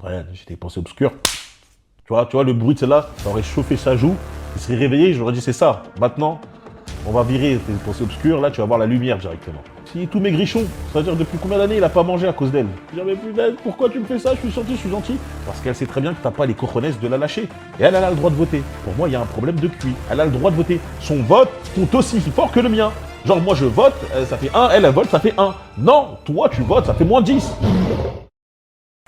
Ouais, j'ai des pensées obscures. Tu vois, le bruit de celle-là, ça aurait chauffé sa joue. Il serait réveillé, j'aurais dit c'est ça. Maintenant, on va virer tes pensées obscures. Là, tu vas voir la lumière directement. Si tout maigrichon, c'est-à-dire depuis combien d'années il a pas mangé à cause d'elle. Je dis, mais putain, pourquoi tu me fais ça? Je suis gentil. Parce qu'elle sait très bien que t'as pas les cojones de la lâcher. Et elle a le droit de voter. Pour moi, il y a un problème de QI. Elle a le droit de voter. Son vote compte aussi fort que le mien. Genre, moi je vote, ça fait 1, elle vote, ça fait 1. Non, toi tu votes, ça fait moins 10.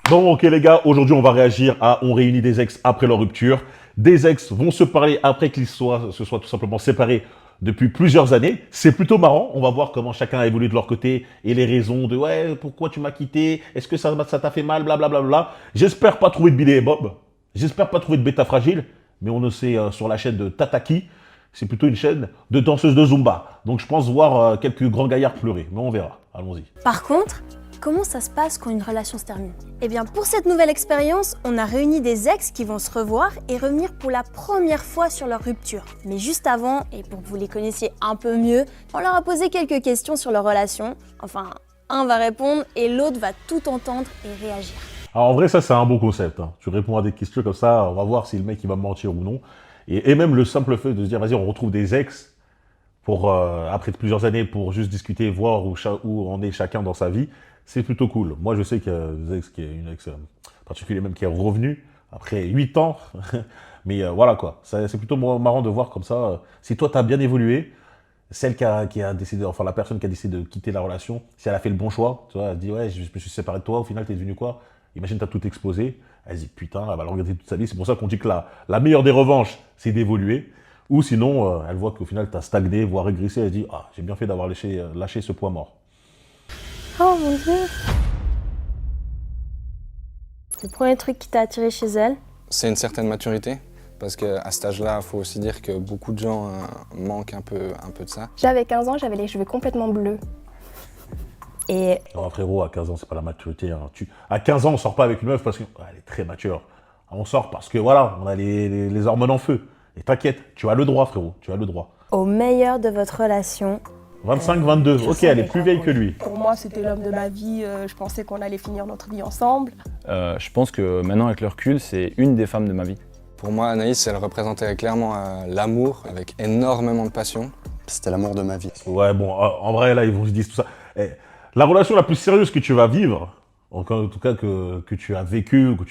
Bon, ok les gars, aujourd'hui on va réagir à On réunit des ex après leur rupture. Des ex vont se parler après qu'ils se soient tout simplement séparés depuis plusieurs années. C'est plutôt marrant, on va voir comment chacun a évolué de leur côté et les raisons de ouais, pourquoi tu m'as quitté, est-ce que ça t'a fait mal, blablabla. J'espère pas trouver de Billy et Bob, j'espère pas trouver de bêta fragile, mais on le sait sur la chaîne de Tataki. C'est plutôt une chaîne de danseuses de Zumba. Donc je pense voir quelques grands gaillards pleurer. Mais on verra. Allons-y. Par contre, comment ça se passe quand une relation se termine? Eh bien, pour cette nouvelle expérience, on a réuni des ex qui vont se revoir et revenir pour la première fois sur leur rupture. Mais juste avant, et pour que vous les connaissiez un peu mieux, on leur a posé quelques questions sur leur relation. Enfin, un va répondre et l'autre va tout entendre et réagir. Alors en vrai, ça c'est un beau concept. Hein. Tu réponds à des questions comme ça, on va voir si le mec il va me mentir ou non. Et même le simple fait de se dire, vas-y, on retrouve des ex pour après plusieurs années pour juste discuter, voir où on est chacun dans sa vie, c'est plutôt cool. Moi, je sais qu'il y a des ex, une ex particulière même qui est revenue après 8 ans. Mais voilà quoi, c'est plutôt marrant de voir comme ça. Si toi, tu as bien évolué, celle qui a décidé, enfin la personne qui a décidé de quitter la relation, si elle a fait le bon choix, tu vois, elle se dit, ouais, je me suis séparé de toi, au final, t'es devenu quoi? Imagine, t'as tout exposé. Elle se dit, putain, elle va le regretter toute sa vie. C'est pour ça qu'on dit que la meilleure des revanches, c'est d'évoluer. Ou sinon, elle voit qu'au final, t'as stagné, voire régressé. Elle se dit, ah, j'ai bien fait d'avoir lâché ce poids mort. Oh mon Dieu! Le premier truc qui t'a attiré chez elle? C'est une certaine maturité. Parce qu'à cet âge-là, il faut aussi dire que beaucoup de gens manquent un peu de ça. J'avais 15 ans, j'avais les cheveux complètement bleus. Et Non, frérot, à 15 ans, c'est pas la maturité. Hein. À 15 ans, on sort pas avec une meuf parce qu'elle est très mature. On sort parce que voilà, on a les hormones en feu. Et t'inquiète, tu as le droit, frérot, tu as le droit. Au meilleur de votre relation. 25, 22, ok, elle est plus vieille que lui. Pour moi, c'était l'homme de ma vie. Je pensais qu'on allait finir notre vie ensemble. Je pense que maintenant, avec le recul, c'est une des femmes de ma vie. Pour moi, Anaïs, elle représentait clairement l'amour avec énormément de passion. C'était l'amour de ma vie. Ouais, bon, en vrai, là, ils vous disent tout ça. Eh, la relation la plus sérieuse que tu vas vivre, en tout cas que tu as vécu ou que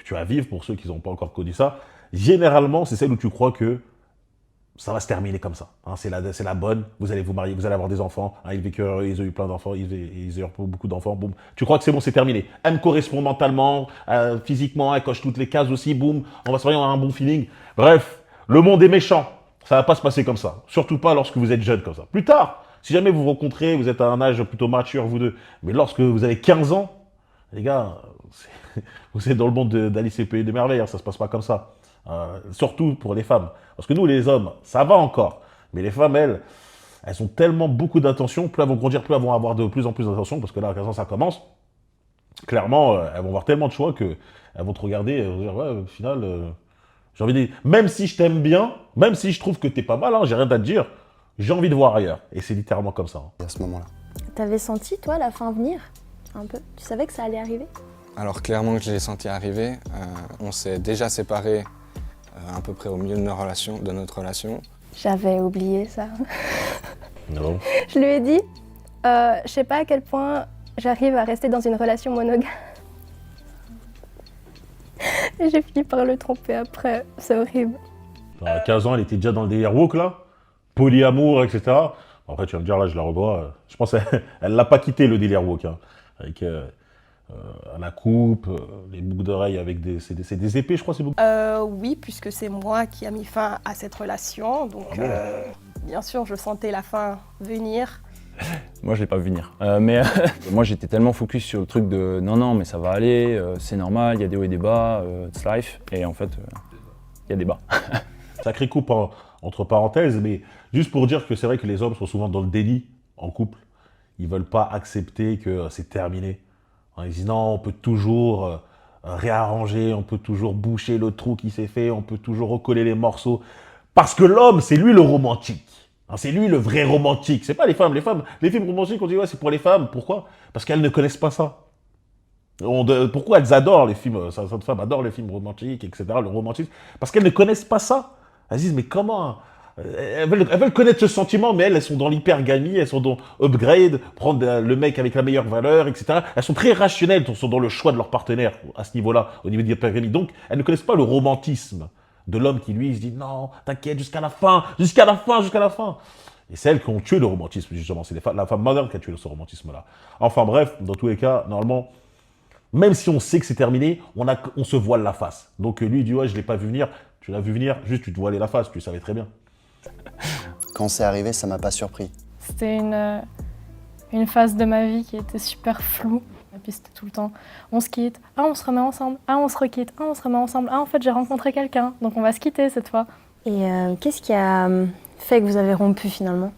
tu vas vivre, pour ceux qui n'ont pas encore connu ça, généralement, c'est celle où tu crois que ça va se terminer comme ça. Hein, c'est la bonne, vous allez vous marier, vous allez avoir des enfants. Hein, ils ont eu plein d'enfants, ils ont eu beaucoup d'enfants. Boum. Tu crois que c'est bon, c'est terminé. Elle me correspond mentalement, physiquement, elle coche toutes les cases aussi. Boum, on va se marier, on a un bon feeling. Bref, le monde est méchant. Ça va pas se passer comme ça. Surtout pas lorsque vous êtes jeune comme ça. Plus tard, si jamais vous vous rencontrez, vous êtes à un âge plutôt mature, vous deux. Mais lorsque vous avez 15 ans, les gars, vous êtes dans le monde d'Alice et le Pays des Merveilles. Hein, ça se passe pas comme ça. Surtout pour les femmes. Parce que nous, les hommes, ça va encore. Mais les femmes, elles ont tellement beaucoup d'attention. Plus elles vont grandir, plus elles vont avoir de plus en plus d'attention. Parce que là, à 15 ans, ça commence. Clairement, elles vont avoir tellement de choix qu'elles vont te regarder et vont dire, ouais, au final, j'ai envie de dire, même si je t'aime bien, même si je trouve que t'es pas mal, hein, j'ai rien à te dire, j'ai envie de voir ailleurs. Et c'est littéralement comme ça. Hein. À ce moment-là. T'avais senti, toi, la fin venir? Un peu? Tu savais que ça allait arriver? Alors clairement que je l'ai senti arriver. On s'est déjà séparés à peu près au milieu de notre relation. j'avais oublié ça. Non. Je lui ai dit, je sais pas à quel point j'arrive à rester dans une relation monogame. Et j'ai fini par le tromper après, c'est horrible. À 15 ans, elle était déjà dans le délire woke, là. Polyamour, etc. Après, tu vas me dire, là, je la revois. Je pense qu'elle l'a pas quitté, le délire woke. Hein. Avec la coupe, les boucles d'oreilles avec c'est des épées, je crois, ces boucles. Oui, puisque c'est moi qui a mis fin à cette relation. Donc, bien sûr, je sentais la fin venir. Moi, je l'ai pas vu venir. Mais moi, j'étais tellement focus sur le truc de non, mais ça va aller, c'est normal, il y a des hauts et des bas, it's life. Et en fait, il y a des bas. Sacrée coupe entre parenthèses, mais juste pour dire que c'est vrai que les hommes sont souvent dans le déni en couple. Ils veulent pas accepter que c'est terminé. Ils disent non, on peut toujours réarranger, on peut toujours boucher le trou qui s'est fait, on peut toujours recoller les morceaux. Parce que l'homme, c'est lui le romantique. C'est lui le vrai romantique. C'est pas les femmes. Les films romantiques, on dit ouais, c'est pour les femmes. Pourquoi? Parce qu'elles ne connaissent pas ça. Pourquoi elles adorent les films, certaines femmes adorent les films romantiques, etc., le romantisme, parce qu'elles ne connaissent pas ça. Elles disent, mais comment elles veulent connaître ce sentiment, mais elles sont dans l'hypergamie, elles sont dans upgrade, prendre le mec avec la meilleure valeur, etc. Elles sont très rationnelles, elles sont dans le choix de leur partenaire à ce niveau-là, au niveau de l'hypergamie. Donc, elles ne connaissent pas le romantisme de l'homme qui, lui, se dit, non, t'inquiète, jusqu'à la fin, jusqu'à la fin, jusqu'à la fin. Et c'est elles qui ont tué le romantisme, justement. C'est la femme moderne qui a tué ce romantisme-là. Enfin bref, dans tous les cas, normalement, même si on sait que c'est terminé, on se voile la face. Donc lui, il dit, ouais, je l'ai pas vu venir. Tu l'as vu venir, juste tu te voilais la face, tu savais très bien. Quand c'est arrivé, ça m'a pas surpris. C'était une phase de ma vie qui était super floue. Et puis c'était tout le temps, on se quitte, ah on se remet ensemble, ah on se requitte, ah on se remet ensemble, ah en fait j'ai rencontré quelqu'un, donc on va se quitter cette fois. Et qu'est-ce qui a fait que vous avez rompu finalement?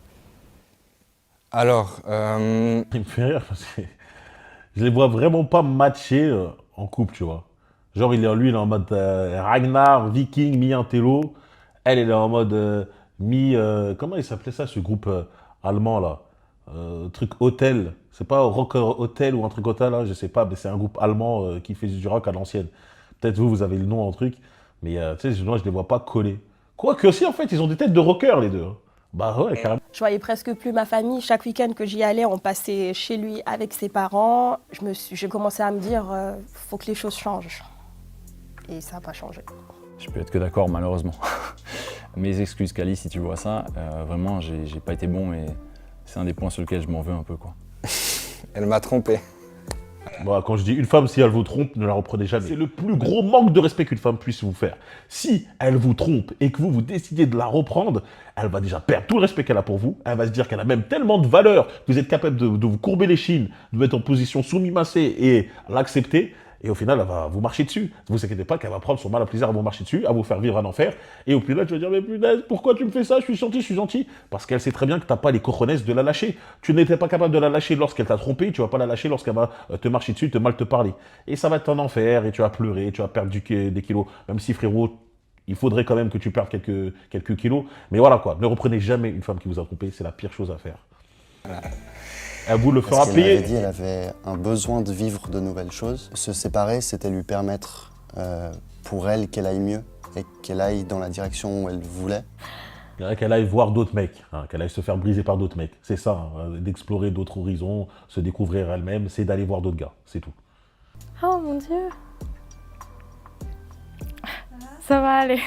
Alors, Il me fait rire parce que je les vois vraiment pas matcher en couple, tu vois. Genre, lui, il est en mode Ragnar, Viking, mi-intello. Elle est en mode comment il s'appelait ça, ce groupe allemand, là? Truc Hotel. C'est pas Rock Hotel ou un truc Hotel, là, je sais pas, mais c'est un groupe allemand qui fait du rock à l'ancienne. Peut-être vous avez le nom en truc, mais tu sais, moi, je les vois pas coller. Quoique aussi, en fait, ils ont des têtes de rockers, les deux. Hein. Bah ouais, carrément. Je voyais presque plus ma famille. Chaque week-end que j'y allais, on passait chez lui avec ses parents. J'ai commencé à me dire, faut que les choses changent. Et ça n'a pas changé. Je peux être que d'accord, malheureusement. Mes excuses, Kali, si tu vois ça. Vraiment, j'ai pas été bon et c'est un des points sur lesquels je m'en veux un peu, quoi. elle m'a trompé. Bon, quand je dis une femme, si elle vous trompe, ne la reprenez jamais. C'est le plus gros manque de respect qu'une femme puisse vous faire. Si elle vous trompe et que vous décidez de la reprendre, elle va déjà perdre tout le respect qu'elle a pour vous. Elle va se dire qu'elle a même tellement de valeur que vous êtes capable de vous courber les chines, de vous mettre en position sous-mimassée et l'accepter. Et au final, elle va vous marcher dessus. Ne vous inquiétez pas qu'elle va prendre son mal à plaisir à vous marcher dessus, à vous faire vivre un enfer. Et au final, tu vas dire, mais punaise, pourquoi tu me fais ça? Je suis gentil, je suis gentil. Parce qu'elle sait très bien que tu n'as pas les cojones de la lâcher. Tu n'étais pas capable de la lâcher lorsqu'elle t'a trompé, tu vas pas la lâcher lorsqu'elle va te marcher dessus, te mal te parler. Et ça va être un enfer, et tu vas pleurer, tu vas perdre des kilos. Même si, frérot, il faudrait quand même que tu perdes quelques kilos. Mais voilà quoi, ne reprenez jamais une femme qui vous a trompé, c'est la pire chose à faire. Elle vous le fera Parce qu'elle m'avait payer. dit, elle avait un besoin de vivre de nouvelles choses. Se séparer, c'était lui permettre, pour elle, qu'elle aille mieux et qu'elle aille dans la direction où elle voulait. Il faudrait qu'elle aille voir d'autres mecs, hein, qu'elle aille se faire briser par d'autres mecs. C'est ça, hein, d'explorer d'autres horizons, se découvrir elle-même, c'est d'aller voir d'autres gars, c'est tout. Oh mon Dieu. Ça va aller.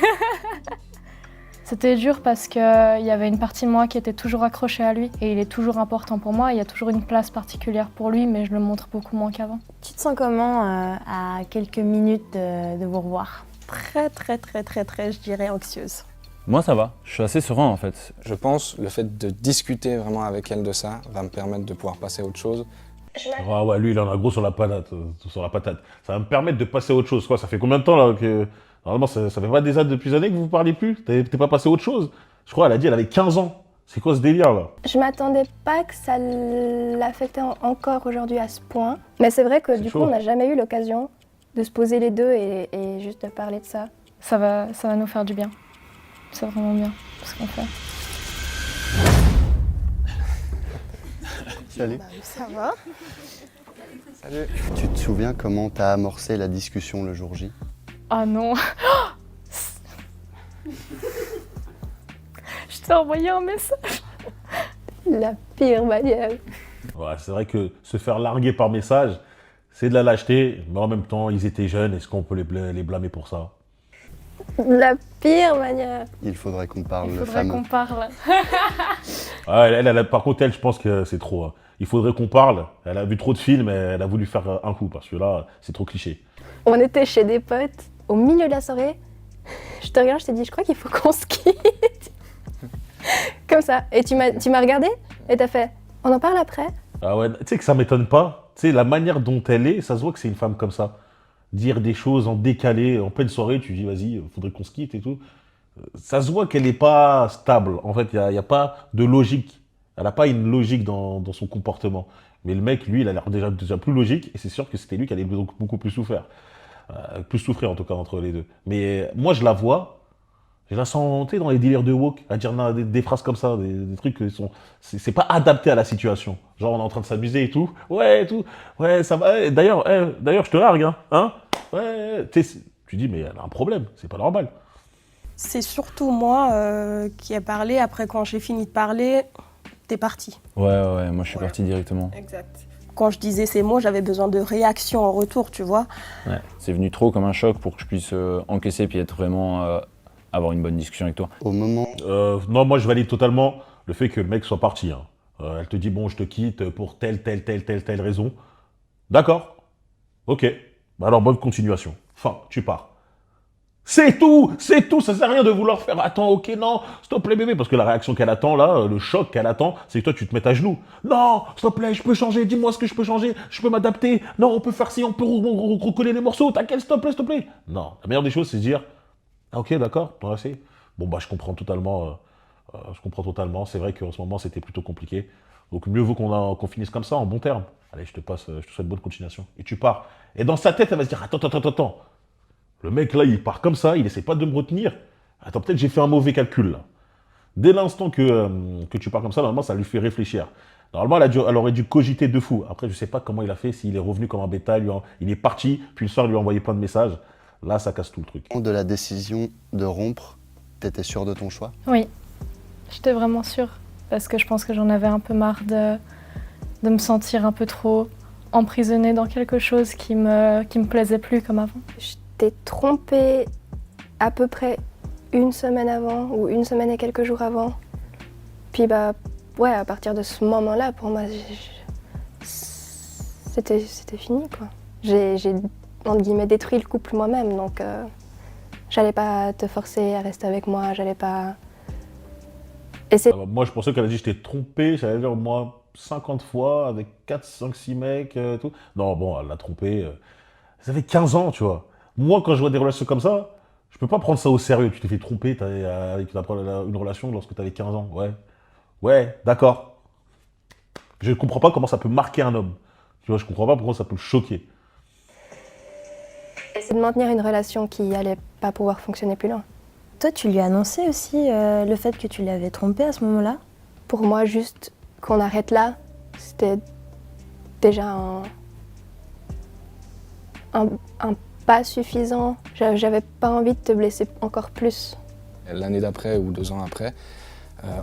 C'était dur parce qu'il y avait une partie de moi qui était toujours accrochée à lui et il est toujours important pour moi. Il y a toujours une place particulière pour lui, mais je le montre beaucoup moins qu'avant. Tu te sens comment à quelques minutes de vous revoir? Très, je dirais anxieuse. Moi, ça va. Je suis assez serein, en fait. Je pense le fait de discuter vraiment avec elle de ça va me permettre de pouvoir passer à autre chose. Ah ouais, lui, il en a gros sur la patate, Ça va me permettre de passer à autre chose. Quoi, ça fait combien de temps là que... Normalement, ça fait pas depuis des années que vous parlez plus? T'es pas passé à autre chose? Je crois, elle a dit, elle avait 15 ans. C'est quoi ce délire là? Je m'attendais pas que ça l'affectait encore aujourd'hui à ce point. Mais c'est vrai que C'est du chaud. coup, on n'a jamais eu l'occasion de se poser les deux et juste de parler de ça. Ça va nous faire du bien. C'est vraiment bien ce qu'on fait. Salut. Bah, ça va. Salut. Tu te souviens comment t'as amorcé la discussion le jour J? Ah non. Je t'ai envoyé un message. La pire manière. Ouais, c'est vrai que se faire larguer par message, c'est de la lâcheté, mais en même temps, ils étaient jeunes. Est-ce qu'on peut les blâmer pour ça? La pire manière. Il faudrait qu'on parle, Il le faudrait fameux. qu'on parle. Ah, par contre, elle, je pense que c'est trop. Hein. Il faudrait qu'on parle. Elle a vu trop de films et elle a voulu faire un coup, parce que là, c'est trop cliché. On était chez des potes au milieu de la soirée. Je te regarde, je t'ai dit, je crois qu'il faut qu'on se quitte. Comme ça. Et tu m'as regardé et t'as fait, on en parle après? Ah ouais, tu sais que ça m'étonne pas. Tu sais, la manière dont elle est, ça se voit que c'est une femme comme ça. Dire des choses en décalé, en pleine soirée, tu dis, vas-y, faudrait qu'on se quitte et tout. Ça se voit qu'elle n'est pas stable. En fait, il n'y a pas de logique. Elle n'a pas une logique dans son comportement. Mais le mec, lui, il a l'air déjà plus logique. Et c'est sûr que c'était lui qui allait beaucoup plus souffrir. Plus souffrir, en tout cas, entre les deux. Mais moi, je la vois. Je la sens, tu sais, dans les délires de woke, à dire des phrases comme ça, des trucs qui sont... C'est pas adapté à la situation. Genre, on est en train de s'amuser et tout. Ouais, et tout. Ouais, ça va. D'ailleurs, je te largue, hein. Ouais, tu dis, mais elle a un problème, c'est pas normal. C'est surtout moi qui ai parlé. Après, quand j'ai fini de parler, t'es parti. Ouais, moi je suis parti directement. Exact. Quand je disais ces mots, j'avais besoin de réaction en retour, tu vois. Ouais. C'est venu trop comme un choc pour que je puisse encaisser puis être vraiment avoir une bonne discussion avec toi. Au moment, Non, moi, je valide totalement le fait que le mec soit parti. Hein. Elle te dit, bon, je te quitte pour telle raison. D'accord. Ok. Bah alors, bonne continuation. Enfin, tu pars. C'est tout, ça sert à rien de vouloir faire « Attends, ok, non, s'il te plaît bébé », parce que la réaction qu'elle attend là, le choc qu'elle attend, c'est que toi tu te mets à genoux. « Non, s'il te plaît, je peux changer, dis-moi ce que je peux changer, je peux m'adapter, non, on peut faire ci, on peut recoller les morceaux, t'inquiète, s'il te plaît. » Non, la meilleure des choses c'est de dire « Ah ok, d'accord, t'en as assez ?» Bon bah je comprends totalement, c'est vrai qu'en ce moment c'était plutôt compliqué, donc mieux vaut qu'on finisse comme ça, en bon terme. Allez, je te souhaite bonne continuation. Et tu pars. Et dans sa tête, elle va se dire « Attends. Le mec là, il part comme ça, il essaie pas de me retenir. Attends, peut-être j'ai fait un mauvais calcul là. » Dès l'instant que tu pars comme ça, normalement, ça lui fait réfléchir. Normalement, elle aurait dû cogiter de fou. Après, je sais pas comment il a fait, s'il est revenu comme un bétail, il est parti, puis le soir, il lui a envoyé plein de messages. Là, ça casse tout le truc. de la décision de rompre, t'étais sûr de ton choix? Oui, j'étais vraiment sûre. Parce que je pense que j'en avais un peu marre de me sentir un peu trop emprisonnée dans quelque chose qui me plaisait plus comme avant. Je t'ai trompée à peu près une semaine avant ou une semaine et quelques jours avant. Puis bah ouais, à partir de ce moment-là, pour moi, c'était fini quoi. J'ai entre guillemets détruit le couple moi-même, donc j'allais pas te forcer à rester avec moi, j'allais pas... Moi, je pensais qu'elle a dit je t'ai trompé, j'allais dire au moins 50 fois avec 4, 5, 6 mecs et tout. Non, bon, elle l'a trompé. Ça fait 15 ans, tu vois. Moi, quand je vois des relations comme ça, je peux pas prendre ça au sérieux. Tu t'es fait tromper avec une relation lorsque tu avais 15 ans. Ouais, d'accord. Je ne comprends pas comment ça peut marquer un homme. Tu vois, je comprends pas pourquoi ça peut le choquer. C'est de maintenir une relation qui allait pas pouvoir fonctionner plus loin. Toi, tu lui as annoncé aussi le fait que tu l'avais trompé à ce moment-là? Pour moi, juste qu'on arrête là, c'était déjà un pas suffisant. J'avais pas envie de te blesser encore plus. L'année d'après ou 2 ans après,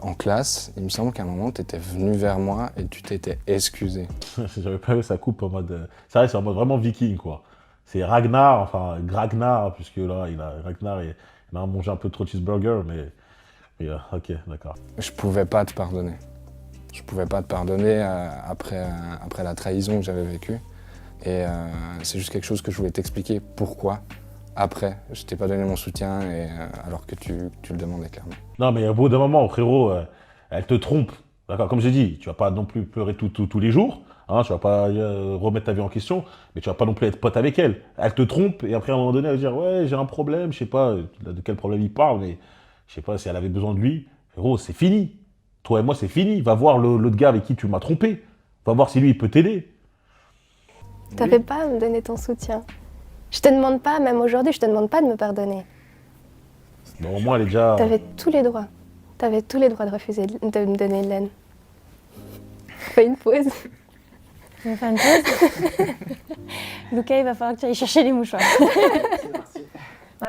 en classe, il me semble qu'à un moment, tu étais venu vers moi et tu t'étais excusé. J'avais pas vu sa coupe en mode... C'est vrai, c'est en mode vraiment viking, quoi. C'est Gragnar, puisque là, Ragnar, il a mangé un peu trop de cheeseburger, mais ok, d'accord. Je pouvais pas te pardonner. Je pouvais pas te pardonner après la trahison que j'avais vécue. Et c'est juste quelque chose que je voulais t'expliquer pourquoi. Après, je t'ai pas donné mon soutien alors que tu le demandais clairement. Non, mais au bout d'un moment, frérot, elle te trompe. D'accord, comme j'ai dit, tu vas pas non plus pleurer tous les jours. Hein, tu vas pas remettre ta vie en question, mais tu vas pas non plus être pote avec elle. Elle te trompe et après à un moment donné elle va dire ouais j'ai un problème, je sais pas de quel problème il parle, mais je sais pas si elle avait besoin de lui. Frérot, c'est fini. Toi et moi c'est fini. Va voir l'autre gars avec qui tu m'as trompé. Va voir si lui il peut t'aider. T'avais pas à me donner ton soutien. Je te demande pas, même aujourd'hui, je te demande pas de me pardonner. Bon, au moins elle est déjà... T'avais tous les droits. T'avais tous les droits de refuser de me donner de l'aide. Fais une pause. On va faire une pause. Lucas, il va falloir que tu ailles chercher les mouchoirs.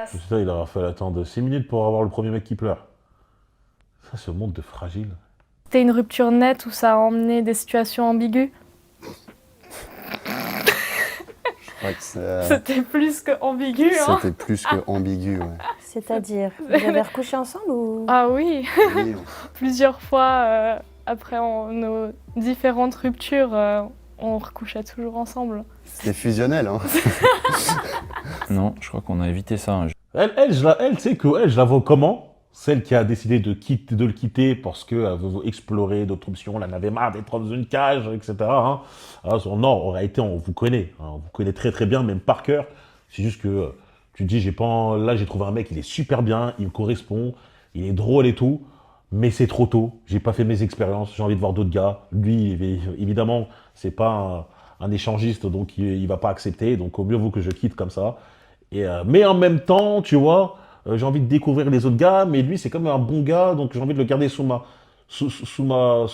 C'est ça, il aura fallu attendre 6 minutes pour avoir le premier mec qui pleure. Ça, ce monde de fragile. C'était une rupture nette où ça a emmené des situations ambiguës. C'était plus que ambigu. Hein. C'était plus que ambigu, ouais. C'est-à-dire, vous avez recouché ensemble ou... Ah oui, Oui, plusieurs fois après nos différentes ruptures, on recouchait toujours ensemble. c'était fusionnel, hein. Non, je crois qu'on a évité ça. Elle, tu sais que je la vois comment? Celle qui a décidé de le quitter parce qu'elle veut explorer d'autres options, elle en avait marre d'être dans une cage, etc. Hein. Alors, non, en réalité, on vous connaît. Hein, on vous connaît très très bien, même par cœur. C'est juste que tu te dis, là j'ai trouvé un mec, il est super bien, il me correspond, il est drôle et tout, mais c'est trop tôt, j'ai pas fait mes expériences, j'ai envie de voir d'autres gars. Lui, évidemment, c'est pas un échangiste, donc il va pas accepter, donc au mieux vaut que je quitte comme ça. Mais en même temps, tu vois... j'ai envie de découvrir les autres gars, mais lui, c'est comme un bon gars, donc j'ai envie de le garder sous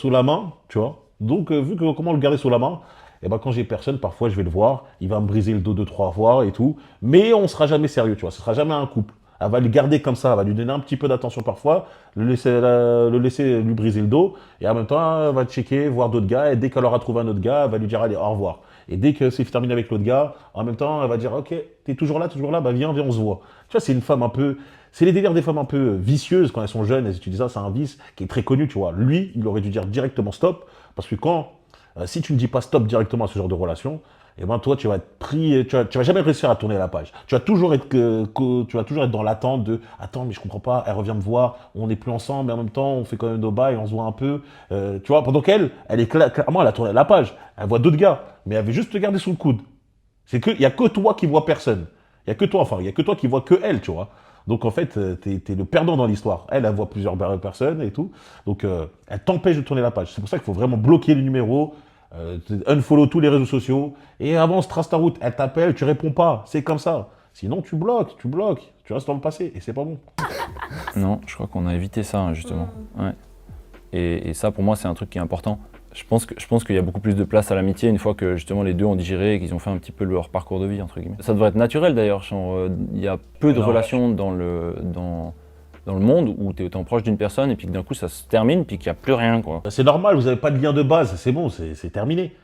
la main, tu vois. Donc, vu que comment le garder sous la main, et ben quand j'ai personne, parfois je vais le voir, il va me briser le dos 2, 3 fois et tout, mais on sera jamais sérieux, tu vois, ce sera jamais un couple. Elle va le garder comme ça, elle va lui donner un petit peu d'attention parfois, le laisser lui briser le dos, et en même temps, elle va checker, voir d'autres gars, et dès qu'elle aura trouvé un autre gars, elle va lui dire allez, au revoir. Et dès que c'est terminé avec l'autre gars, en même temps, elle va dire ok, t'es toujours là, bah viens, on se voit. Tu vois, c'est une femme un peu. C'est les délires des femmes un peu vicieuses quand elles sont jeunes, elles utilisent ça, c'est un vice qui est très connu, tu vois. Lui, il aurait dû dire directement stop, parce que si tu ne dis pas stop directement à ce genre de relation, et ben toi, tu vas être pris, tu vas jamais réussir à tourner la page. Tu vas toujours être, tu vas toujours être dans l'attente de, attends, mais je comprends pas, elle revient me voir, on n'est plus ensemble, mais en même temps, on fait quand même nos bails, on se voit un peu, tu vois. Pendant qu'elle, elle est clairement, elle a tourné la page, elle voit d'autres gars, mais elle veut juste te garder sous le coude. Il y a que toi qui vois personne. Il y a que toi, enfin, il y a que toi qui vois que elle, tu vois. Donc en fait, t'es le perdant dans l'histoire. Elle voit plusieurs personnes et tout. Donc elle t'empêche de tourner la page. C'est pour ça qu'il faut vraiment bloquer les numéros, unfollow tous les réseaux sociaux et avance, trace ta route. Elle t'appelle, tu réponds pas. C'est comme ça. Sinon, tu bloques. Tu restes dans le passé et c'est pas bon. Non, je crois qu'on a évité ça, hein, justement. Ouais. Et ça, pour moi, c'est un truc qui est important. Je pense qu'il y a beaucoup plus de place à l'amitié une fois que justement les deux ont digéré et qu'ils ont fait un petit peu leur parcours de vie, entre guillemets. Ça devrait être naturel d'ailleurs. Il y a peu de relations dans le monde où tu es autant proche d'une personne et puis que d'un coup ça se termine puis qu'il n'y a plus rien, quoi. C'est normal, vous n'avez pas de lien de base, c'est bon, c'est terminé.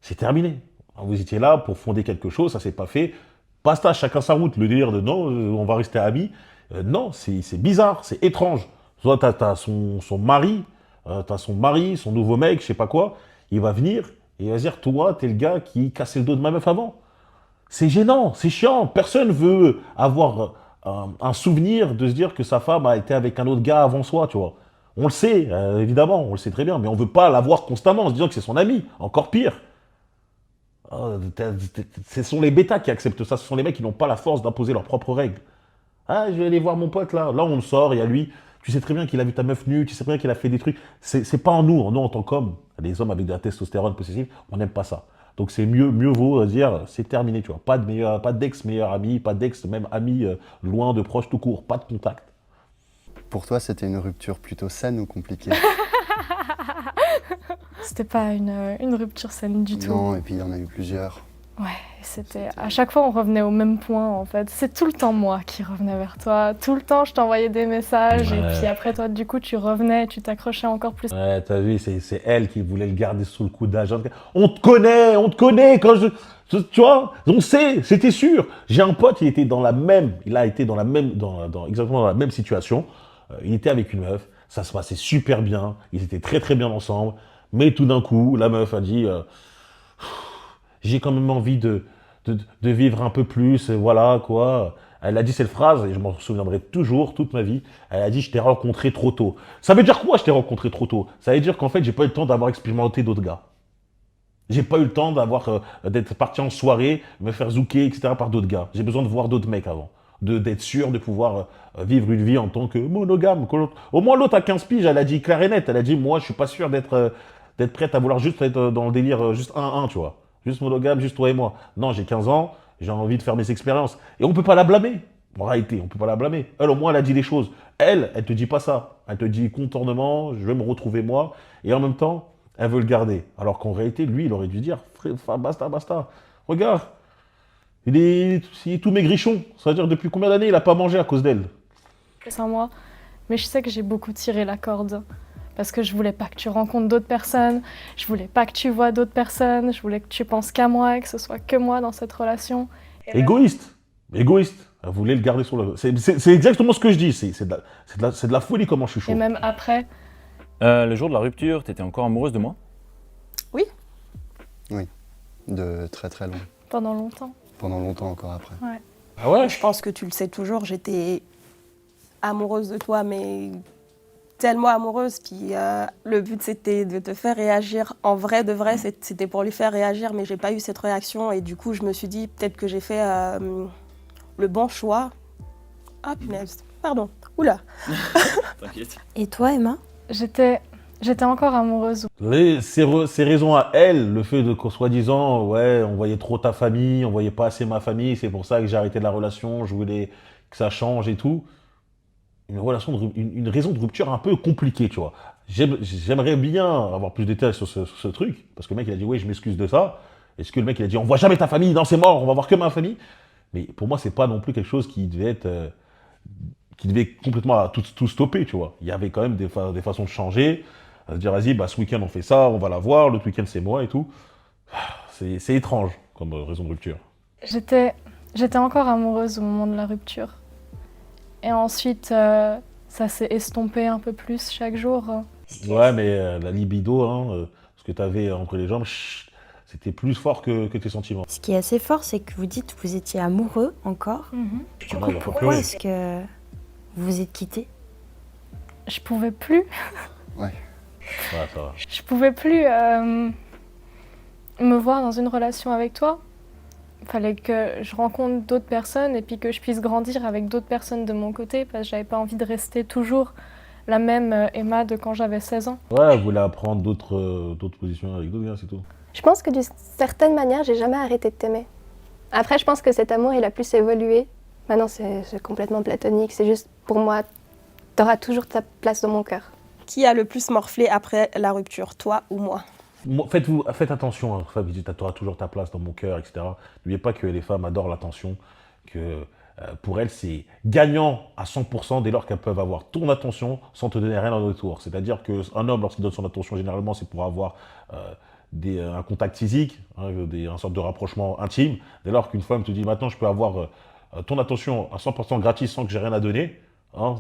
C'est terminé. Vous étiez là pour fonder quelque chose, ça s'est pas fait. Basta, chacun sa route. Le délire de non, on va rester amis. Non, c'est bizarre, c'est étrange. Soit t'as son mari, son nouveau mec, je sais pas quoi, il va venir et il va dire toi, t'es le gars qui cassait le dos de ma meuf avant. C'est gênant, c'est chiant. Personne veut avoir un souvenir de se dire que sa femme a été avec un autre gars avant soi, tu vois. On le sait, évidemment, on le sait très bien, mais on veut pas la voir constamment en se disant que c'est son ami. Encore pire. Ce sont les bêtas qui acceptent ça, ce sont les mecs qui n'ont pas la force d'imposer leurs propres règles. Ah, je vais aller voir mon pote là. Là, on le sort, il y a lui. Tu sais très bien qu'il a vu ta meuf nue, tu sais très bien qu'il a fait des trucs. C'est pas en nous, en tant qu'hommes, les hommes avec de la testostérone possessive, on n'aime pas ça. Donc c'est mieux vaut dire c'est terminé, tu vois. Pas d'ex meilleur ami, pas d'ex même ami loin de proche tout court, pas de contact. Pour toi, c'était une rupture plutôt saine ou compliquée? C'était pas une rupture saine du tout. Non, et puis il y en a eu plusieurs. Ouais, c'était à chaque fois on revenait au même point en fait. C'est tout le temps moi qui revenais vers toi. Tout le temps je t'envoyais des messages et puis après toi du coup tu revenais, tu t'accrochais encore plus. Ouais, t'as vu, c'est elle qui voulait le garder sous le coudage. On te connaît quand tu vois, on sait, c'était sûr. J'ai un pote, il a été dans exactement dans la même situation. Il était avec une meuf, ça se passait super bien, ils étaient très très bien ensemble. Mais tout d'un coup, la meuf a dit j'ai quand même envie de vivre un peu plus, voilà quoi. Elle a dit cette phrase, et je m'en souviendrai toujours, toute ma vie. Elle a dit, je t'ai rencontré trop tôt. Ça veut dire quoi, je t'ai rencontré trop tôt? Ça veut dire qu'en fait, j'ai pas eu le temps d'avoir expérimenté d'autres gars. J'ai pas eu le temps d'être parti en soirée, me faire zouker, etc. par d'autres gars. J'ai besoin de voir d'autres mecs avant. D'être sûr de pouvoir vivre une vie en tant que monogame. Au moins, l'autre à 15 piges, elle a dit clair et net. Elle a dit, moi, je suis pas sûr d'être prête à vouloir juste être dans le délire, juste 1-1, tu vois. Juste monogame, juste toi et moi. Non, j'ai 15 ans, j'ai envie de faire mes expériences. Et on peut pas la blâmer. En réalité, on peut pas la blâmer. Elle, au moins, elle a dit les choses. Elle te dit pas ça. Elle te dit contournement, je vais me retrouver moi. Et en même temps, elle veut le garder. Alors qu'en réalité, lui, il aurait dû dire, basta. Regarde, il est tout maigrichon. Ça veut dire depuis combien d'années il a pas mangé à cause d'elle? C'est moi, mais je sais que j'ai beaucoup tiré la corde. Parce que je voulais pas que tu rencontres d'autres personnes, je voulais pas que tu vois d'autres personnes, je voulais que tu penses qu'à moi et que ce soit que moi dans cette relation. Égoïste. Elle voulait le garder sur le... C'est exactement ce que je dis. C'est de la folie comment je suis chaud. Et même après... Le jour de la rupture, t'étais encore amoureuse de moi? Oui. Oui, de très très long. Pendant longtemps. Pendant longtemps encore après. Ouais. Ah ouais? Je pense que tu le sais toujours, j'étais amoureuse de toi, mais tellement amoureuse. Puis le but, c'était de te faire réagir. En vrai, de vrai, c'était pour lui faire réagir, mais j'ai pas eu cette réaction. Et du coup, je me suis dit, peut-être que j'ai fait le bon choix. Ah, punaise. Pardon. Oula. T'inquiète. Et toi, Emma? J'étais encore amoureuse. Ces raisons à elle, le fait de soi-disant, ouais, on voyait trop ta famille, on voyait pas assez ma famille, c'est pour ça que j'ai arrêté la relation, je voulais que ça change et tout. une raison de rupture un peu compliquée, tu vois. J'aimerais bien avoir plus de détails sur ce truc, parce que le mec, il a dit, oui, je m'excuse de ça. Est-ce que le mec, il a dit, on voit jamais ta famille, non, c'est mort, on va voir que ma famille. Mais pour moi, c'est pas non plus quelque chose qui devait être, qui devait complètement tout stopper, tu vois. Il y avait quand même des façons de changer, à se dire, vas-y, bah, ce week-end, on fait ça, on va la voir, l'autre week-end, c'est moi et tout. C'est étrange comme raison de rupture. J'étais encore amoureuse au moment de la rupture. Et ensuite, ça s'est estompé un peu plus chaque jour. Ouais, mais la libido, hein, ce que tu avais entre les jambes, c'était plus fort que tes sentiments. Ce qui est assez fort, c'est que vous dites que vous étiez amoureux encore. Du coup, il a pas pourquoi pleuré. est-ce que vous vous êtes quittés? Je pouvais plus. Ouais, ça va. Je pouvais plus me voir dans une relation avec toi. Il fallait que je rencontre d'autres personnes et puis que je puisse grandir avec d'autres personnes de mon côté parce que j'avais pas envie de rester toujours la même Emma de quand j'avais 16 ans. Ouais, vous voulez apprendre d'autres positions avec d'autres gars, c'est tout. Je pense que d'une certaine manière, j'ai jamais arrêté de t'aimer. Après, je pense que cet amour, il a plus évolué. Maintenant, c'est complètement platonique. C'est juste, pour moi, t'auras toujours ta place dans mon cœur. Qui a le plus morflé après la rupture, toi ou moi? Faites attention, hein, Fab, tu auras toujours ta place dans mon cœur, etc. N'oubliez pas que les femmes adorent l'attention, que pour elles, c'est gagnant à 100% dès lors qu'elles peuvent avoir ton attention sans te donner rien en retour. C'est-à-dire qu'un homme, lorsqu'il donne son attention, généralement, c'est pour avoir un contact physique, hein, une sorte de rapprochement intime. Dès lors qu'une femme te dit, maintenant, je peux avoir ton attention à 100% gratis sans que j'ai rien à donner, hein,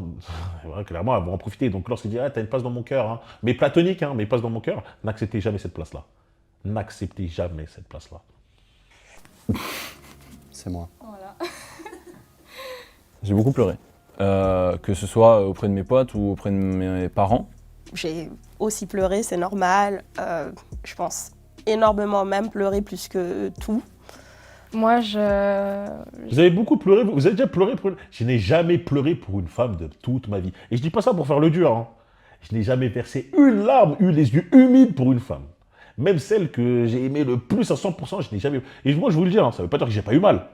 ouais, clairement, elles vont en profiter. Donc, lorsqu'il dit, ah, t'as une place dans mon cœur, hein, mais platonique, hein, mais place dans mon cœur, n'acceptez jamais cette place-là. N'acceptez jamais cette place-là. C'est moi. J'ai beaucoup pleuré. Que ce soit auprès de mes potes ou auprès de mes parents. J'ai aussi pleuré, c'est normal. Je pense énormément même pleurer plus que tout. Moi, Vous avez beaucoup pleuré, vous avez déjà pleuré pour... Je n'ai jamais pleuré pour une femme de toute ma vie. Et je dis pas ça pour faire le dur, hein. Je n'ai jamais versé une larme, eu les yeux humides pour une femme. Même celle que j'ai aimée le plus à 100%, je n'ai jamais... Et moi, je vous le dis, hein, ça ne veut pas dire que j'ai pas eu mal.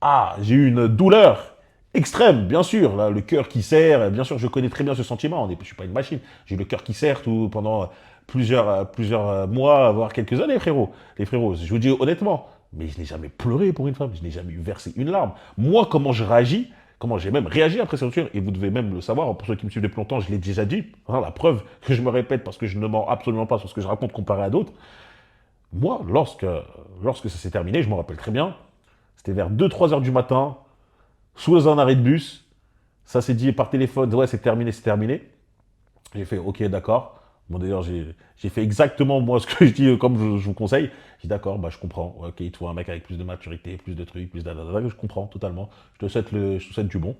Ah, j'ai eu une douleur extrême, bien sûr. Là, le cœur qui serre, bien sûr, je connais très bien ce sentiment. Je ne suis pas une machine. J'ai eu le cœur qui serre pendant plusieurs mois, voire quelques années, frérot. Les frérots, je vous dis honnêtement. Mais je n'ai jamais pleuré pour une femme, je n'ai jamais versé une larme. Moi, comment je réagis, comment j'ai même réagi après cette rupture, et vous devez même le savoir, pour ceux qui me suivent depuis longtemps, je l'ai déjà dit, hein, la preuve que je me répète parce que je ne mens absolument pas sur ce que je raconte comparé à d'autres. Moi, lorsque ça s'est terminé, je me rappelle très bien, c'était vers 2-3 heures du matin, sous un arrêt de bus, ça s'est dit par téléphone, ouais, c'est terminé, c'est terminé. J'ai fait, ok, d'accord. Bon, d'ailleurs, j'ai fait exactement, moi, ce que je dis, comme je vous conseille. J'ai dit, d'accord, bah, je comprends. Ok, il te faut un mec avec plus de maturité, plus de trucs, plus d'adada. Je comprends totalement. Je te souhaite du bon.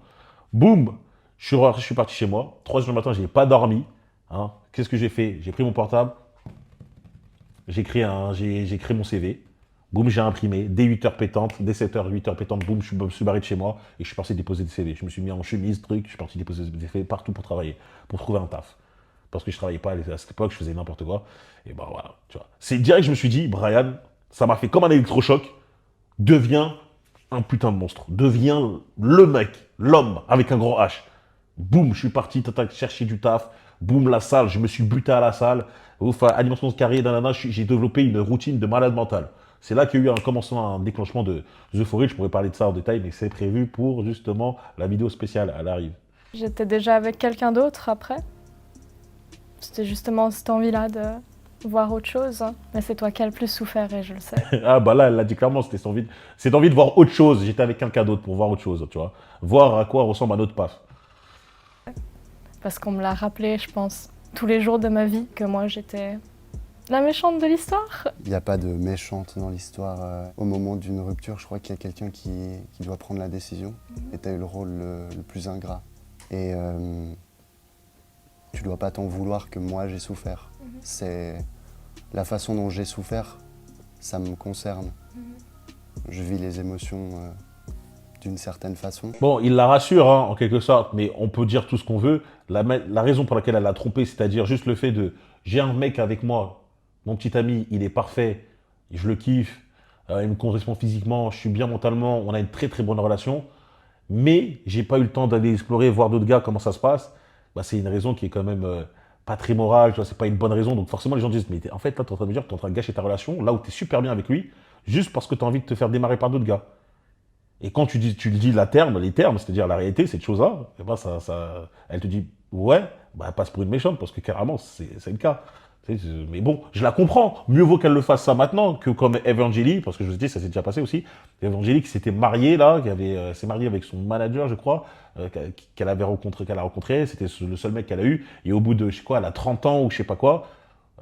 Boum, je suis parti chez moi. 3 heures du matin, je n'ai pas dormi. Hein. Qu'est-ce que j'ai fait? J'ai pris mon portable. J'ai créé mon CV. Boum, j'ai imprimé. Dès 8h pétantes, dès 7h, 8h pétantes, boum, je me suis barré de chez moi et je suis parti déposer des CV. Je me suis mis en chemise, truc. Je suis parti déposer des CV partout pour travailler, pour trouver un taf. Parce que je travaillais pas à cette époque, je faisais n'importe quoi. Et ben voilà, tu vois. C'est direct que je me suis dit, Brian, ça m'a fait comme un électrochoc. Deviens un putain de monstre. Deviens le mec, l'homme avec un grand H. Boum, je suis parti chercher du taf. Boum, la salle, je me suis buté à la salle. Ouf, animation de carré, nanana, j'ai développé une routine de malade mental. C'est là qu'il y a eu un déclenchement d'euphorie. Je pourrais parler de ça en détail, mais c'est prévu pour justement la vidéo spéciale. Elle arrive. j'étais déjà avec quelqu'un d'autre après. C'était justement cette envie-là de voir autre chose. Mais c'est toi qui as le plus souffert et je le sais. Ah bah là, elle l'a dit clairement, c'était cette envie de voir autre chose. J'étais avec quelqu'un d'autre pour voir autre chose, tu vois. Voir à quoi ressemble un autre paf. Parce qu'on me l'a rappelé, je pense, tous les jours de ma vie, que moi j'étais la méchante de l'histoire. Il n'y a pas de méchante dans l'histoire. Au moment d'une rupture, je crois qu'il y a quelqu'un qui doit prendre la décision. Et tu as eu le rôle le plus ingrat. Et tu dois pas t'en vouloir que moi j'ai souffert. C'est la façon dont j'ai souffert, ça me concerne. Je vis les émotions d'une certaine façon. Bon, il la rassure, hein, en quelque sorte, mais on peut dire tout ce qu'on veut. La raison pour laquelle elle l'a trompé, c'est-à-dire juste le fait de « j'ai un mec avec moi, mon petit ami, il est parfait, je le kiffe, il me correspond physiquement, je suis bien mentalement, on a une très très bonne relation », mais j'ai pas eu le temps d'aller explorer, voir d'autres gars, comment ça se passe, bah, c'est une raison qui est quand même pas très morale, tu vois, c'est pas une bonne raison. Donc forcément, les gens disent, mais en fait, là, tu es en train de me dire que tu es en train de gâcher ta relation, là où tu es super bien avec lui, juste parce que tu as envie de te faire démarrer par d'autres gars. Et quand tu le dis les termes, c'est-à-dire la réalité, cette chose-là, eh ben elle te dit, ouais, bah, elle passe pour une méchante, parce que carrément, c'est le cas. Mais bon, je la comprends. Mieux vaut qu'elle le fasse ça maintenant que comme Evangélie, parce que je vous ai dit, ça s'est déjà passé aussi. Evangélie qui s'était mariée là, s'est mariée avec son manager, je crois, qu'elle a rencontré. C'était le seul mec qu'elle a eu. Et au bout de, je sais quoi, elle a 30 ans ou je sais pas quoi,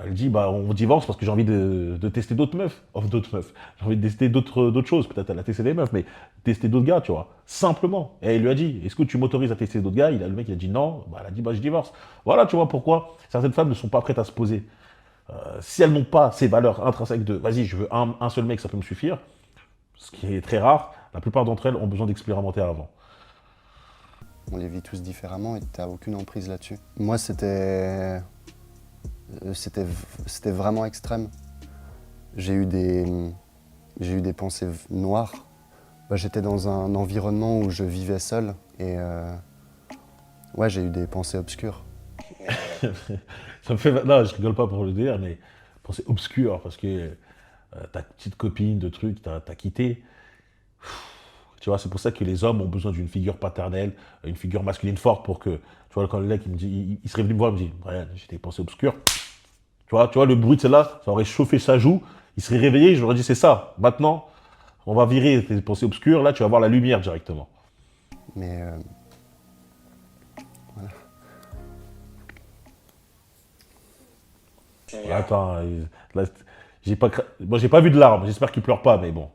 elle dit, bah, on divorce parce que j'ai envie de tester d'autres meufs. J'ai envie de tester d'autres choses. Peut-être elle a testé des meufs, mais tester d'autres gars, tu vois. Simplement. Et elle lui a dit, est-ce que tu m'autorises à tester d'autres gars? Le mec, il a dit non. Bah, elle a dit, bah, je divorce. Voilà, tu vois pourquoi certaines femmes ne sont pas prêtes à se poser. Si elles n'ont pas ces valeurs intrinsèques de, vas-y, je veux un seul mec, ça peut me suffire, ce qui est très rare, la plupart d'entre elles ont besoin d'expérimenter avant. On les vit tous différemment et tu n'as aucune emprise là-dessus. Moi, c'était vraiment extrême. J'ai eu des pensées noires. Bah, j'étais dans un environnement où je vivais seul et ouais, j'ai eu des pensées obscures. Ça me fait... Non, je rigole pas pour le dire, mais pensée obscure, parce que ta petite copine de trucs, t'as quitté. Tu vois, c'est pour ça que les hommes ont besoin d'une figure paternelle, une figure masculine forte pour que, tu vois, quand le mec, il me dit, il serait venu me voir, il me dit, Brian, j'ai des pensées obscures. Tu vois, le bruit de celle-là, ça aurait chauffé sa joue, il serait réveillé, je lui aurais dit, c'est ça, maintenant, on va virer tes pensées obscures, là, tu vas voir la lumière directement. Mais voilà. Attends, là, moi, j'ai pas vu de larmes, j'espère qu'il pleure pas, mais bon,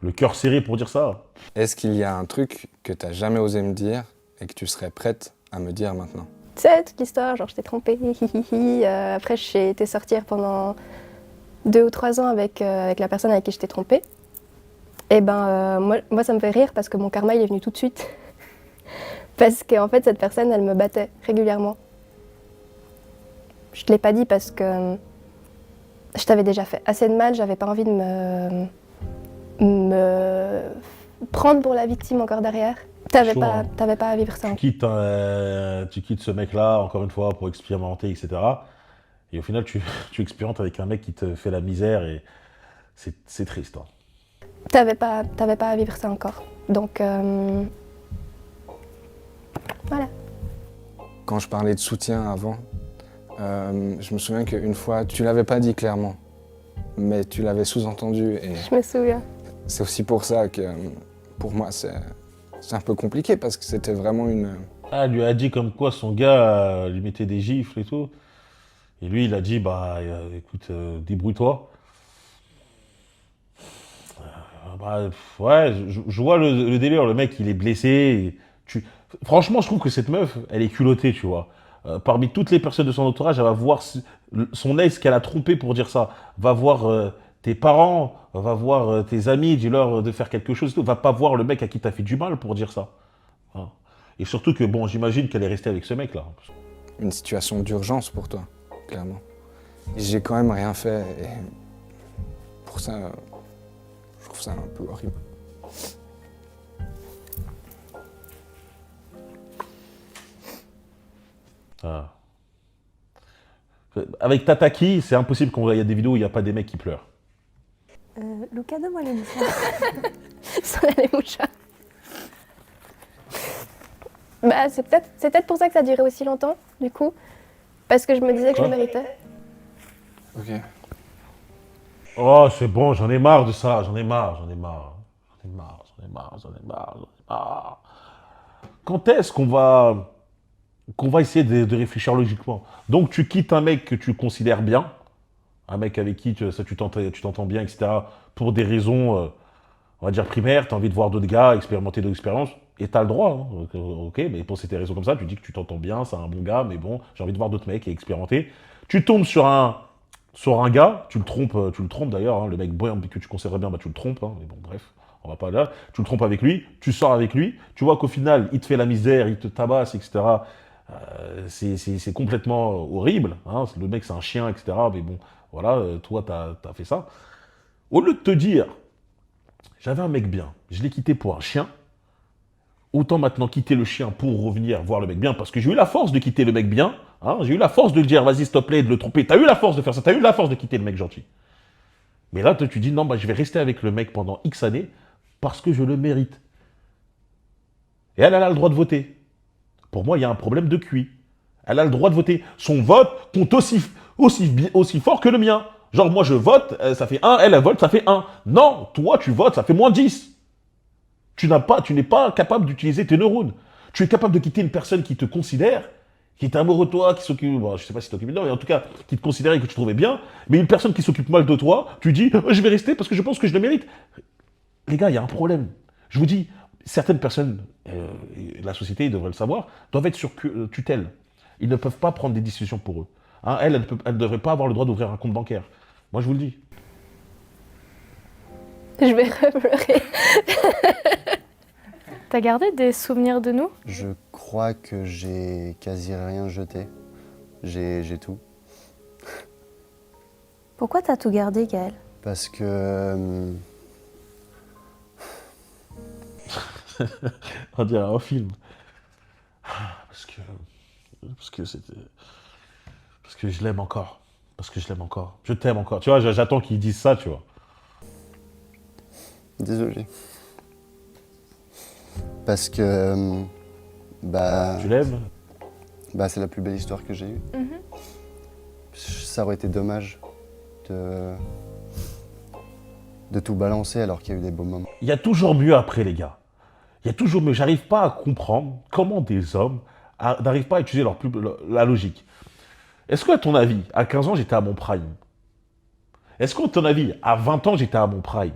le cœur serré pour dire ça. Est-ce qu'il y a un truc que tu n'as jamais osé me dire et que tu serais prête à me dire maintenant? Tu sais, toute l'histoire, genre je t'ai trompé, hihihi. Après, j'ai été sortir pendant 2 ou 3 ans avec la personne avec qui je t'ai trompée. Et ben, moi, ça me fait rire parce que mon karma, il est venu tout de suite. Parce qu'en fait, cette personne, elle me battait régulièrement. Je te l'ai pas dit parce que je t'avais déjà fait assez de mal, j'avais pas envie de me prendre pour la victime encore derrière. T'avais pas à vivre ça. Tu quittes ce mec-là, encore une fois, pour expérimenter, etc. Et au final, tu expérimentes avec un mec qui te fait la misère et c'est triste. Hein. T'avais pas à vivre ça encore. Donc, voilà. Quand je parlais de soutien avant, je me souviens qu'une fois, tu l'avais pas dit clairement, mais tu l'avais sous-entendu. Et je me souviens. C'est aussi pour ça que, pour moi, c'est un peu compliqué, parce que c'était vraiment une... Ah, elle lui a dit comme quoi son gars lui mettait des gifles et tout. Et lui, il a dit, bah, écoute, débrouille-toi. Ouais, je vois le délire, le mec, il est blessé. Franchement, je trouve que cette meuf, elle est culottée, tu vois. Parmi toutes les personnes de son entourage, elle va voir son ex qu'elle a trompé pour dire ça. Va voir tes parents, va voir tes amis, dis-leur de faire quelque chose. Va pas voir le mec à qui t'as fait du mal pour dire ça. Hein. Et surtout que, bon, j'imagine qu'elle est restée avec ce mec-là. Une situation d'urgence pour toi, clairement. J'ai quand même rien fait, et pour ça, je trouve ça un peu horrible. Ah. Avec Tataki, c'est impossible il y a des vidéos où il n'y a pas des mecs qui pleurent. Lucas, donne-moi les mouchoirs. Ça, les mouchoirs. Bah, c'est peut-être pour ça que ça a duré aussi longtemps, du coup. Parce que je me disais que je le méritais. Ok. Oh, c'est bon, j'en ai marre de ça, j'en ai marre. Quand est-ce qu'on va essayer de réfléchir logiquement? Donc, tu quittes un mec que tu considères bien, un mec avec qui tu t'entends bien, etc., pour des raisons, on va dire, primaires, tu as envie de voir d'autres gars, expérimenter d'autres expériences, et tu as le droit. Hein. Ok, mais pour ces raisons comme ça, tu dis que tu t'entends bien, c'est un bon gars, mais bon, j'ai envie de voir d'autres mecs et expérimenter. Tu tombes sur un gars, tu le trompes d'ailleurs, hein, le mec que tu considères bien, bah, tu le trompes, hein, mais bon, bref, on va pas là. Tu le trompes avec lui, tu sors avec lui, tu vois qu'au final, il te fait la misère, il te tabasse, etc. C'est complètement horrible. Hein. Le mec, c'est un chien, etc. Mais bon, voilà, toi, t'as fait ça. Au lieu de te dire, j'avais un mec bien, je l'ai quitté pour un chien, autant maintenant quitter le chien pour revenir voir le mec bien, parce que j'ai eu la force de quitter le mec bien, hein, j'ai eu la force de le dire, vas-y, s'il te plaît, de le tromper, t'as eu la force de faire ça, t'as eu la force de quitter le mec gentil. Mais là, toi, tu dis, non, bah, je vais rester avec le mec pendant X années, parce que je le mérite. Et elle a le droit de voter. Pour moi, il y a un problème de QI. Elle a le droit de voter. Son vote compte aussi fort que le mien. Genre, moi, je vote, ça fait 1, elle vote, ça fait 1. Non, toi, tu votes, ça fait moins 10. Tu n'es pas capable d'utiliser tes neurones. Tu es capable de quitter une personne qui te considère, qui est amoureux de toi, qui s'occupe, bon, je sais pas si t'occupe bien, mais en tout cas, qui te considère et que tu trouvais bien, mais une personne qui s'occupe mal de toi, tu dis, je vais rester parce que je pense que je le mérite. Les gars, il y a un problème. Je vous dis, certaines personnes, la société devrait le savoir, doivent être sur tutelle. Ils ne peuvent pas prendre des décisions pour eux. Hein, elle ne devrait pas avoir le droit d'ouvrir un compte bancaire. Moi, je vous le dis. Je vais pleurer. T'as gardé des souvenirs de nous? Je crois que j'ai quasi rien jeté. J'ai tout. Pourquoi t'as tout gardé, Gaël? Parce que... On dirait un film. Parce que je l'aime encore. Parce que je l'aime encore. Je t'aime encore. Tu vois, j'attends qu'ils disent ça, tu vois. Désolé. Parce que... bah... Tu l'aimes? Bah, c'est la plus belle histoire que j'ai eue. Ça aurait été dommage de tout balancer alors qu'il y a eu des beaux moments. Il y a toujours mieux après, les gars. Il y a toujours mieux. J'arrive pas à comprendre comment des hommes n'arrivent pas à utiliser la logique. Est-ce que, à ton avis, à 15 ans, j'étais à mon prime? Est-ce que, à ton avis, à 20 ans, j'étais à mon prime?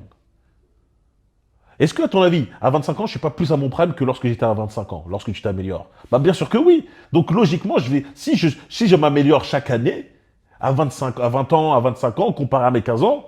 Est-ce que, à ton avis, à 25 ans, je ne suis pas plus à mon prime que lorsque j'étais à 25 ans, lorsque tu t'améliores? Bah, bien sûr que oui. Donc, logiquement, si je m'améliore chaque année, à 20 ans, à 25 ans, comparé à mes 15 ans,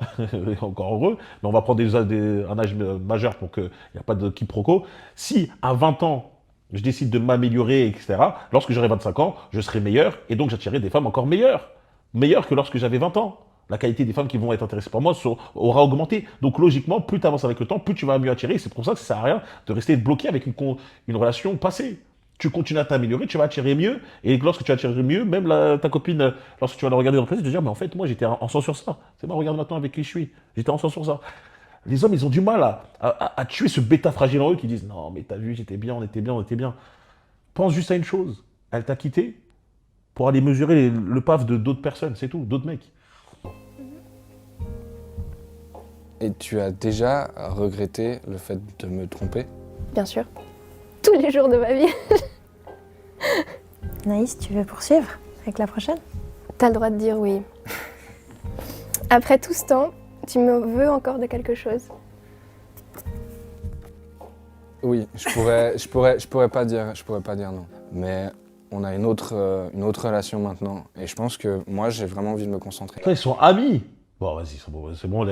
encore heureux, mais on va prendre un âge majeur pour qu'il n'y a pas de quiproquo. Si, à 20 ans, je décide de m'améliorer, etc., lorsque j'aurai 25 ans, je serai meilleur, et donc j'attirerai des femmes encore meilleures. Meilleures que lorsque j'avais 20 ans. La qualité des femmes qui vont être intéressées par moi aura augmenté. Donc logiquement, plus tu avances avec le temps, plus tu vas mieux attirer. C'est pour ça que ça ne sert à rien de rester bloqué avec une relation passée. Tu continues à t'améliorer, tu vas attirer mieux. Et lorsque tu attireras mieux, même ta copine, lorsque tu vas la regarder dans le passé, tu vas te dire, mais en fait, moi, j'étais en sang sur ça. C'est moi, regarde maintenant avec qui je suis. J'étais en sang sur ça. Les hommes, ils ont du mal à tuer ce bêta fragile en eux qui disent, non, mais t'as vu, j'étais bien, on était bien, on était bien. Pense juste à une chose. Elle t'a quitté pour aller mesurer le paf de d'autres personnes, c'est tout, d'autres mecs. Et tu as déjà regretté le fait de me tromper? Bien sûr. Tous les jours de ma vie. Naïs, tu veux poursuivre avec la prochaine? T'as le droit de dire oui. Après tout ce temps, tu me veux encore de quelque chose? Oui, je pourrais pas dire non. Mais on a une autre relation maintenant. Et je pense que moi, j'ai vraiment envie de me concentrer. Ils sont amis. Bon, vas-y, c'est bon.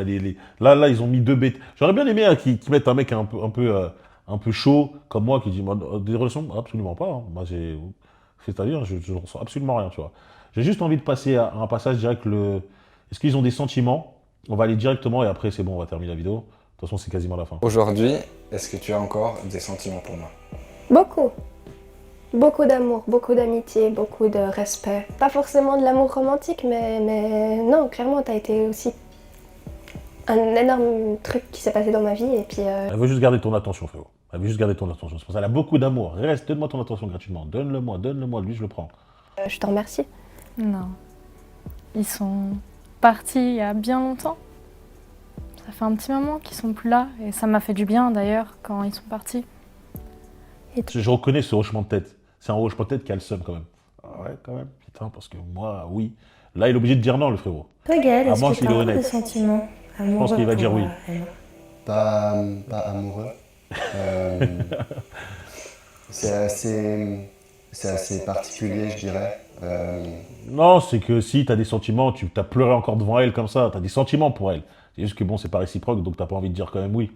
Là, ils ont mis deux bêtes. J'aurais bien aimé qu'ils mettent un mec un peu chaud, comme moi, qui dit des relations, absolument pas. Hein. Moi, c'est-à-dire, je ne ressens absolument rien, tu vois. J'ai juste envie de passer à un passage direct. Est-ce qu'ils ont des sentiments? On va aller directement et après, c'est bon, on va terminer la vidéo. De toute façon, c'est quasiment la fin. Aujourd'hui, est-ce que tu as encore des sentiments pour moi? Beaucoup. Beaucoup d'amour, beaucoup d'amitié, beaucoup de respect. Pas forcément de l'amour romantique, mais non, clairement, t'as été aussi un énorme truc qui s'est passé dans ma vie. Et puis, Elle veut juste garder ton attention, frérot. Elle veut juste garder ton attention. C'est pour ça qu'elle a beaucoup d'amour. Reste, donne-moi ton attention gratuitement. Donne-le-moi, lui, je le prends. je te remercie. Non. Ils sont partis il y a bien longtemps. Ça fait un petit moment qu'ils sont plus là. Et ça m'a fait du bien, d'ailleurs, quand ils sont partis. Je reconnais ce hochement de tête. C'est un hochement de tête qui a le seum, quand même. Ah ouais, quand même. Putain, parce que moi, oui. Là, il est obligé de dire non, le frérot. Toi, Gaël, est-ce moi, que s'il tu est as honnête. des sentiments amoureux? Je pense qu'il va dire oui. Emma? Pas amoureux. C'est assez particulier, je dirais. Non, c'est que si t'as des sentiments, tu t'as pleuré encore devant elle comme ça, t'as des sentiments pour elle. C'est juste que bon, c'est pas réciproque, donc t'as pas envie de dire quand même oui.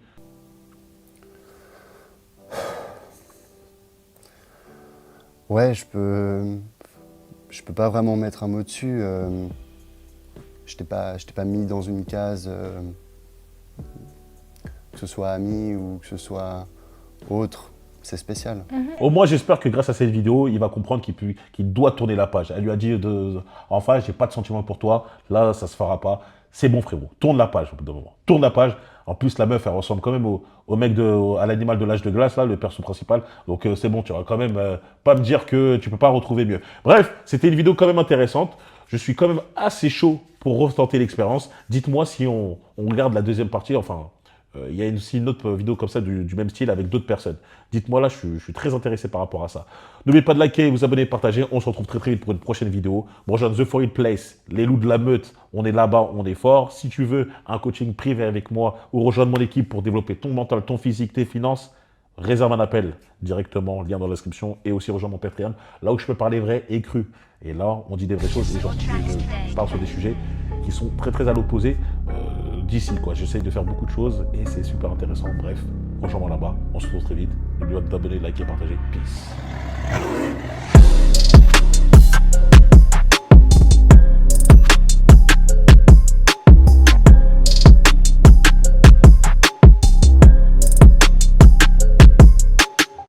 Ouais, je peux pas vraiment mettre un mot dessus. Je t'ai pas mis dans une case, que ce soit ami ou que ce soit autre. c'est spécial. Au moins, j'espère que grâce à cette vidéo, il va comprendre qu'il doit tourner la page. Elle lui a dit enfin, j'ai pas de sentiment pour toi. Là, ça se fera pas. C'est bon, frérot. Tourne la page au bout d'un moment. Tourne la page. En plus, la meuf, elle ressemble quand même au mec à l'animal de l'âge de glace, là, le perso principal. Donc, c'est bon, tu vas quand même pas me dire que tu peux pas retrouver mieux. Bref, c'était une vidéo quand même intéressante. Je suis quand même assez chaud pour retenter l'expérience. Dites-moi si on regarde la deuxième partie, enfin... Il y a aussi une autre vidéo comme ça du même style avec d'autres personnes. Dites-moi là, je suis très intéressé par rapport à ça. N'oubliez pas de liker, vous abonner, partager. On se retrouve très très vite pour une prochaine vidéo. Bon, rejoins The Foreign Place, les loups de la meute. On est là-bas, on est fort. Si tu veux un coaching privé avec moi ou rejoindre mon équipe pour développer ton mental, ton physique, tes finances, réserve un appel directement, lien dans la description, et aussi rejoins mon Patreon, là où je peux parler vrai et cru. Et là, on dit des vraies choses, les gens je parle sur des sujets qui sont très très à l'opposé d'ici, quoi. J'essaye de faire beaucoup de choses et c'est super intéressant. Bref, rejoins-moi là-bas, on se retrouve très vite. N'oubliez pas de t'abonner, de liker, partager. Peace.